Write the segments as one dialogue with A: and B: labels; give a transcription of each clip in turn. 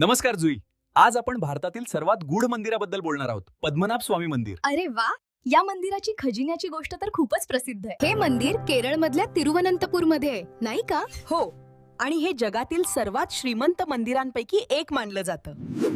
A: नमस्कार जुई. आज आपण भारतातील सर्वात गूढ मंदिराबद्दल बोलणार आहोत, पद्मनाभ स्वामी मंदिर.
B: अरे वा, या मंदिराची खजिन्याची गोष्ट तर खूपच प्रसिद्ध आहे. हे मंदिर केरळमधल्या तिरुवनंतपूरमध्ये आहे, नाही का?
C: हो, आणि हे जगातील सर्वात श्रीमंत मंदिरांपैकी एक मानलं जातं.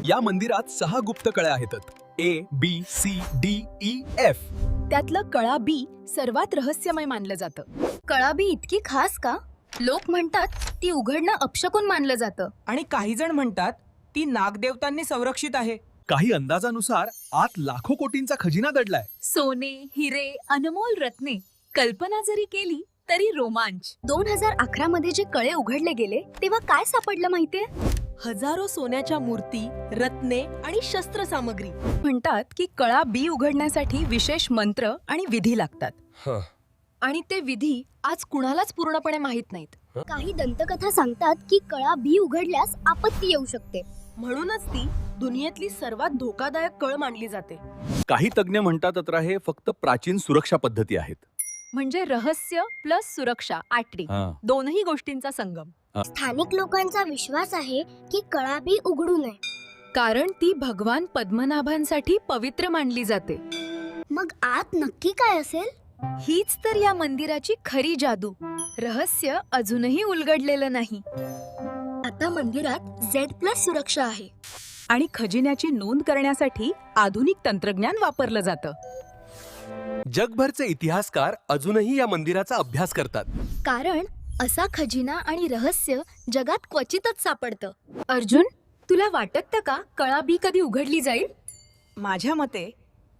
A: या मंदिरात 6 गुप्त कळ्या आहेत, A, B, C, D, E, F.
B: त्यातलं कळा बी सर्वात रहस्यमय मानलं जातं. कळा बी इतकी खास का? लोक म्हणतात ती उघडणं अपशकुन मानलं जातं.
C: आणि काही जण म्हणतात ती नागदेवतांनी संरक्षित आहे.
A: काही अंदाजानुसार आत लाखो कोटींचा खजिना दडलाय.
B: सोने, हिरे, अनमोल रत्ने, कल्पना जरी केली तरी रोमांच. 2011 मध्ये जे कळे उघडले गेले तेव्हा काय सापडलं माहितीये?
C: हजारो सोन्याच्या मूर्ती, रत्ने आणि शस्त्रसामग्री.
B: म्हणतात की कळा बी उघडण्यासाठी विशेष मंत्र आणि विधी लागतात. आणि ते विधी आज कुणालाच पूर्णपणे माहित नाहीत.
D: काही दंतकथा सांगतात की कळा बी उघडल्यास आपत्ती येऊ शकते.
C: म्हणूनच ती दुनियेतली सर्वात धोकादायक कळ मानली जाते.
A: काही तज्ञ म्हणतात तर हे फक्त प्राचीन सुरक्षा पद्धती आहेत.
B: म्हणजे रहस्य प्लस सुरक्षा आटरी, दोनही गोष्टींचा संगम.
D: स्थानिक लोकांचा विश्वास आहे की कळा बी उघडू नये,
B: कारण ती भगवान पद्मनाभांसाठी पवित्र मानली जाते.
D: मग आत नक्की काय असेल?
B: हीच तर या मंदिराची खरी जादू. रहस्य अजूनही उलगडलेलं नाही.
D: आता मंदिरात Z+ सुरक्षा आहे.
C: आणि खजिन्याची नोंद करण्यासाठी आधुनिक तंत्रज्ञान वापरलं जातं.
E: जगभरचे इतिहासकार अजूनही या मंदिराचा अभ्यास करतात.
D: कारण असा खजिना आणि रहस्य जगात क्वचितच सापडतं.
B: अर्जुन, तुला वाटतं का कळा बी कधी उघडली जाईल?
C: माझ्या मते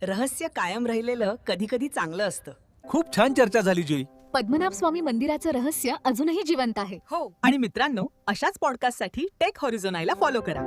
C: रहस्य कायम राहिलेलं कधी कधी चांगलं असतं.
A: खूप छान चर्चा झाली जुई.
B: पद्मनाभ स्वामी मंदिराचं रहस्य अजूनही जिवंत आहे.
C: हो, आणि मित्रांनो, अशाच पॉडकास्टसाठी टेक हॉरिझॉन आयला फॉलो करा.